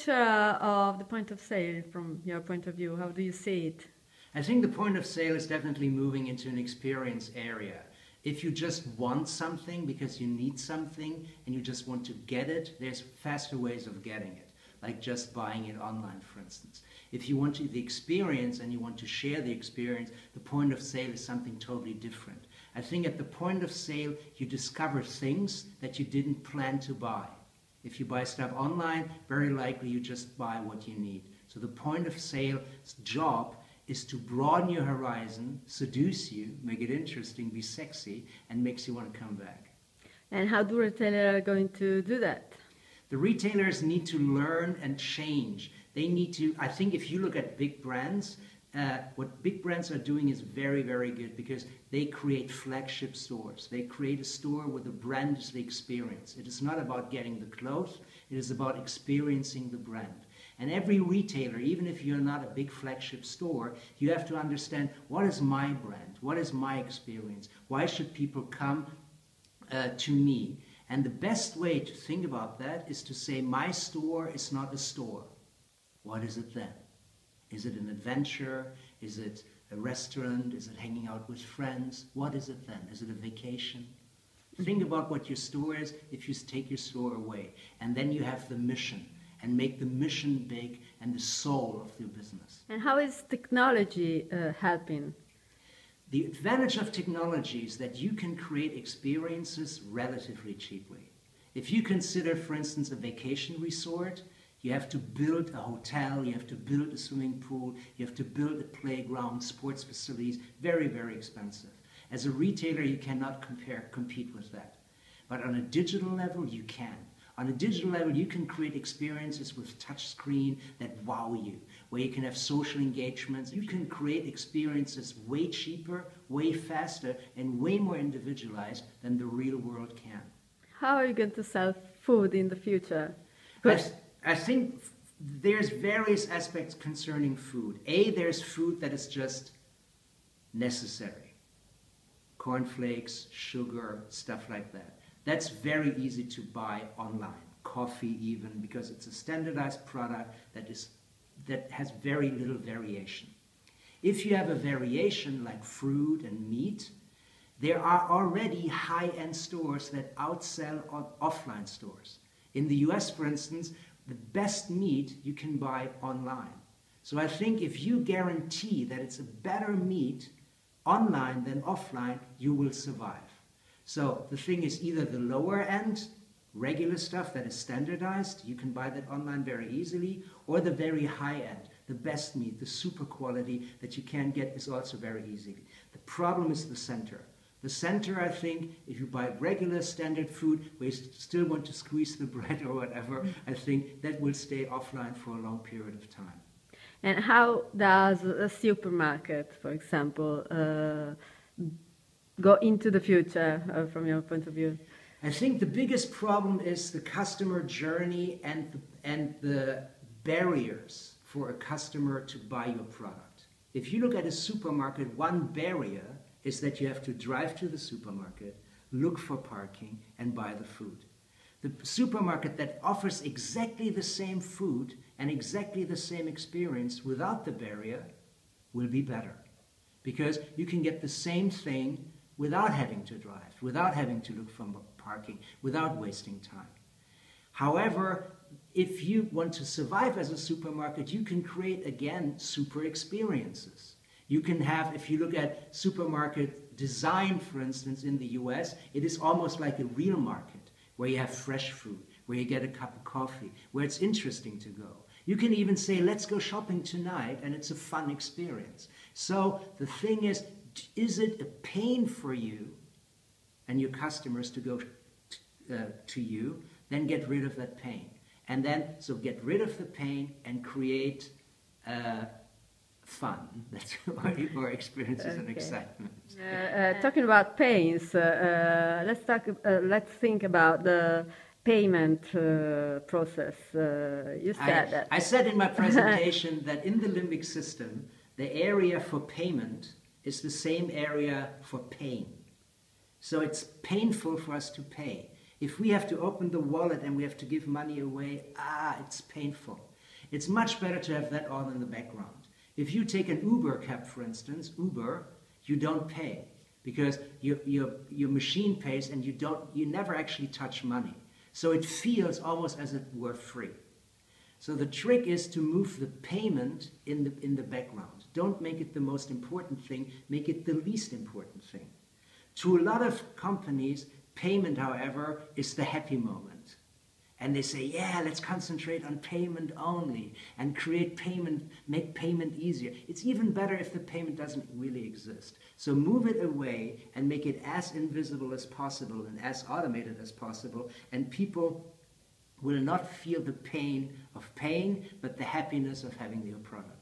future of the point of sale from your point of view? How do you see it? I think the point of sale is definitely moving into an experience area. If you just want something because you need something and you just want to get it, there's faster ways of getting it, like just buying it online, for instance. If you want the experience and you want to share the experience, the point of sale is something totally different. I think at the point of sale, you discover things that you didn't plan to buy. If you buy stuff online, very likely you just buy what you need. So the point of sale's job is to broaden your horizon, seduce you, make it interesting, be sexy, and makes you want to come back. And how do retailers are going to do that? The retailers need to learn and change. They need to, I think if you look at big brands, what big brands are doing is very, very good because they create flagship stores. They create a store where the brand is the experience. It is not about getting the clothes, it is about experiencing the brand. And every retailer, even if you're not a big flagship store, you have to understand, what is my brand? What is my experience? Why should people come to me? And the best way to think about that is to say, my store is not a store. What is it then? Is it an adventure? Is it a restaurant? Is it hanging out with friends? What is it then? Is it a vacation? Think about what your store is if you take your store away. And then you have the mission. And make the mission big and the soul of your business. And how is technology helping? The advantage of technology is that you can create experiences relatively cheaply. If you consider, for instance, a vacation resort, you have to build a hotel, you have to build a swimming pool, you have to build a playground, sports facilities, very, very expensive. As a retailer, you cannot compete with that. But on a digital level, you can. On a digital level, you can create experiences with touch screen that wow you, where you can have social engagements. You can create experiences way cheaper, way faster, and way more individualized than the real world can. How are you going to sell food in the future? I think there's various aspects concerning food. There's food that is just necessary. Cornflakes, sugar, stuff like that. That's very easy to buy online. Coffee even, because it's a standardized product that has very little variation. If you have a variation like fruit and meat, there are already high-end stores that outsell offline stores. In the US, for instance, the best meat you can buy online. So I think if you guarantee that it's a better meat online than offline, you will survive. So the thing is either the lower end, regular stuff that is standardized, you can buy that online very easily, or the very high end, the best meat, the super quality that you can get is also very easily. The problem is the center. The center, I think, if you buy regular standard food where you still want to squeeze the bread or whatever, I think that will stay offline for a long period of time. And how does a supermarket, for example, go into the future from your point of view? I think the biggest problem is the customer journey and the barriers for a customer to buy your product. If you look at a supermarket, one barrier is that you have to drive to the supermarket, look for parking, and buy the food. The supermarket that offers exactly the same food and exactly the same experience without the barrier will be better. Because you can get the same thing without having to drive, without having to look for parking, without wasting time. However, if you want to survive as a supermarket, you can create, again, super experiences. You can have, if you look at supermarket design, for instance, in the US, it is almost like a real market, where you have fresh food, where you get a cup of coffee, where it's interesting to go. You can even say, let's go shopping tonight, and it's a fun experience. So the thing is it a pain for you and your customers to go to you? Then get rid of that pain. And then, so get rid of the pain and create fun. That's more experiences and excitement. Talking about pains, let's think about the payment process. You said that. I said in my presentation that in the limbic system, the area for payment is the same area for pain. So it's painful for us to pay. If we have to open the wallet and we have to give money away, it's painful. It's much better to have that all in the background. If you take an Uber cab, for instance, Uber, you don't pay because your machine pays and you never actually touch money. So it feels almost as if it were free. So the trick is to move the payment in the background. Don't make it the most important thing, make it the least important thing. To a lot of companies, payment, however, is the happy moment. And they say, yeah, let's concentrate on payment only and create payment, make payment easier. It's even better if the payment doesn't really exist. So move it away and make it as invisible as possible and as automated as possible, and people will not feel the pain of paying, but the happiness of having your product.